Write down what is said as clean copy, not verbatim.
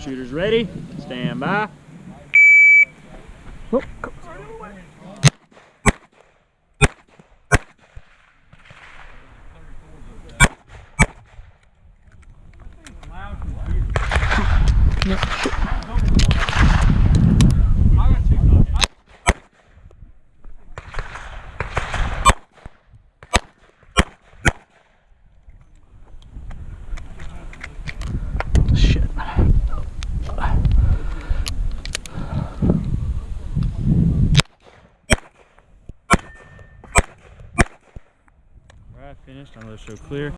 Shooters ready. Stand by. Whoop. Shit. Alright, finished. I'm going to show clear.